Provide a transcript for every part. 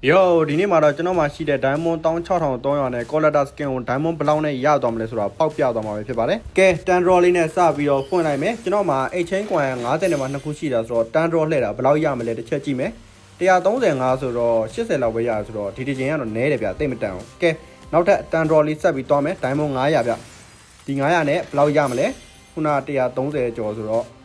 Yo ဒီနေ့မှာတော့ကျွန်တော်မှရှိတဲ့ Diamond 16300နဲ့ Collector Skin ကို Diamond ဘယ်လောက်နဲ့ရသွားမလဲဆိုတာပေါက်ပြသွားမှာပဲဖြစ်ပါတယ်။ကဲ Tan Draw လေးနဲ့စပြီးတော့ဖွင့်လိုက်မယ်။ကျွန်တော်မှာ Exchange Coin 50နဲ့မှ2ခုရှိတာဆိုတော့ Tan Draw လှည့်တာဘယ်လောက်ရမလဲတစ်ချက်ကြည့်မယ်။135ဆိုတော့80လောက်ပဲရဆိုတော့ဒီတစ်ချိန်ကတော့နည်းတယ်ဗျတိတ်မတန်ဘူး။ကဲနောက်ထပ် Tan Draw လေးဆက်ပြီးသွားမယ်။ Diamond 900ဗျ။ဒီ900နဲ့ဘယ်လောက်ရမလဲ။ခုန130ကျော်ဆိုတော့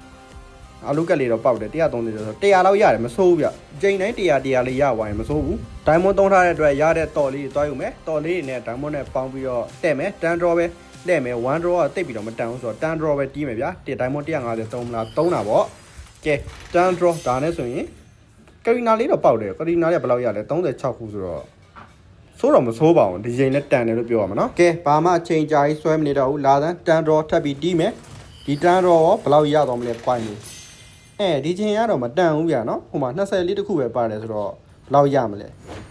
အလုကက်လေးတော့ပေါက်တယ်130ကျော်ဆို100လောက်ရတယ်မဆိုးဘူးဗျ။ချိန်တိုင်း100လေးရသွားရင်မဆိုးဘူး။ Diamond သုံးထားတဲ့အတွက်ရတဲ့တော်လေးတွေတွားယူမယ်။တော်လေးတွေနဲ့ Diamond နဲ့ပေါင်းပြီးတော့တဲ့မယ်။ Tan Draw ပဲတဲ့မယ်။ 1 Draw ကတိတ်ပြီးတော့မတန်ဘူးဆိုတော့ Tan Draw ပဲတီးမယ်ဗျာ။ Diamond 150သုံးမလားသုံးတာပေါ့။ကဲ Tan Draw ဒါနဲ့ဆိုရင်ကရီနာလေးတော့ပေါက်တယ်။ကရီနာလေးကဘယ်လောက်ရလဲ36ခုဆိုတော့ဆိုးတော့မဆိုးပါဘူး။ဒီချိန်နဲ့တန်တယ်လို့ပြောရမှာနော်။ကဲဘာမှအချိန်ကြာကြီးဆွဲမနေတော့ဘူး။လာသန်း Tan Draw ထပ်ပြီးတီးမယ်။ဒီ Tan Draw ရောဘယ်လောက်ရသွားမလဲပွိုင်းလေးဒီချိန်ကတော့မတန်ဘူးဗျာနော်ဟိုမှာ20လေးတစ်ခုပဲပါတယ်ဆိုတော့ဘယ်လောက်ရမလဲ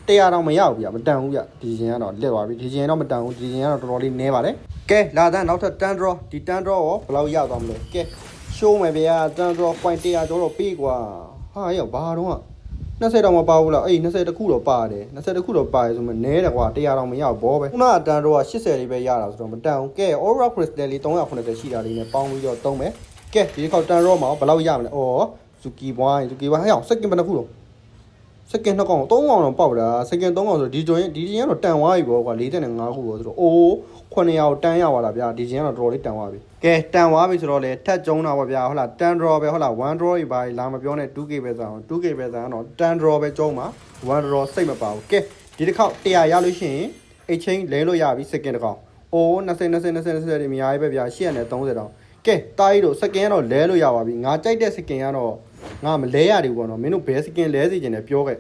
100တော့မရဘူးဗျာမတန်ဘူးဗျာဒီချိန်ကတော့လက်သွားပြီဒီချိန်တော့မတန်ဘူးဒီချိန်ကတော့တော်တော်လေးနည်းပါတယ်ကဲလာတဲ့နောက်ထပ် Tan Draw ဒီ Tan Draw ရောဘယ်လောက်ရသွားမလဲကဲ show မယ်ဗျာ Tan Draw point 100ကျော်တော့ပေးကွာဟာရောက်ဘာတော့20တော့မပါဘူးလားအေး20တခုတော့ပါတယ်20တခုတော့ပါတယ်ဆိုမှနည်းတယ်ကွာ100တော့မရဘူးဘောပဲခုနက Tan Draw က80လေးပဲရတာဆိုတော့မတန်ဘူးကဲ Aura Crystal လေး390ရှိတာလေးနဲ့ပေါင်းပြီးတော့သုံးမယ်ကဲဒီခေါက် Tan Draw မှာဘယ်လောက်ရမလဲဩZuki Boy ဟဲ့အောင်စက်ကင်ဘယ်နှခုတော့စက်ကင်2កောင်3កောင်တော့ပေါက်တာစက်ကင်3កောင်ဆိုဒီချင်းကတော့တန်သွားပြီပေါ့ကွာ45ခုပေါ့ဆိုတော့အိုး900ကိုတန်ရပါလားဗျာဒီချင်းကတော့တော်တော်လေးတန်သွားပြီကဲတန်သွားပြီဆိုတော့လေထက်ကျုံတာပါဗျာဟုတ်လား Tan Draw ပဲဟုတ်လား1 Draw ကြီးပါလာမပြောနဲ့ 2K ပဲစားအောင် 2K ပဲစားတော့ Tan Draw ပဲကျုံမှာ1 Draw စိတ်မပါဘူးကဲဒီတစ်ခေါက်100ရလို့ရှိရင် Exchange လဲလို့ရပြီစက်ကင်တစ်ကောင်အိုး20တွေအများကြီးပဲဗျာ8နဲ့30တောင်ကဲတားကြီးတို့စကင်ကတော့လဲလို့ရပါပြီငါကြိုက်တဲ့စကင်ကတော့ငါမလဲရဘူးပေါ့နော်မင်းတို့ဘယ်စကင်လဲစီခြင်းလဲပြောခဲ့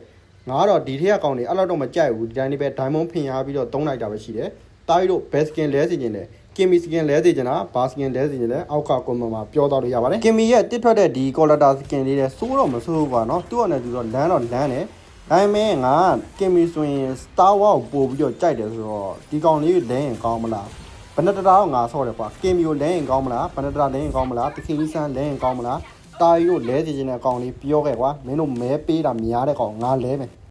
ငါကတော့ဒီထက်ကကောင်တွေအဲ့လောက်တော့မကြိုက်ဘူးဒီတိုင်းလေးပဲ Diamond ဖင်ရပြီးတော့သုံးလိုက်တာပဲရှိတယ်တားကြီးတို့ဘယ်စကင်လဲစီခြင်းလဲကင်မီစကင်လဲစီခြင်းလားဘာစကင်လဲစီခြင်းလဲအောက်ကကွန်မမှာပြောတော့လို့ရပါတယ်ကင်မီရဲ့တစ်ထွက်တဲ့ဒီ Collector စကင်လေးလဲစိုးတော့မစိုးဘူးကွာနော်သူ့အနေနဲ့သူတော့လမ်းတော့လမ်းတယ်ဒါပေမဲ့ငါကင်မီဆိုရင် Star Wars ကိုပို့ပြီးတော့ကြိုက်တယ်ဆိုတော့ဒီကောင်လေးလဲရင်ကောင်းမလားဘယ်နဲ့တော့ငါဆော့တယ်ကွာကင်မီကိုလဲရင်ကောင်းမလားဘယ်နဲ့လဲရင်ကောင်းမလားတခင်ကြီးဆန်းလဲရင်ကောင်းမလားတာရီတို့လဲစီခြင်းတဲ့အကောင်လေးပြောခဲ့ကွာမင်းတို့မဲပေးတာများတဲ့ကောင်ငါလဲမယ်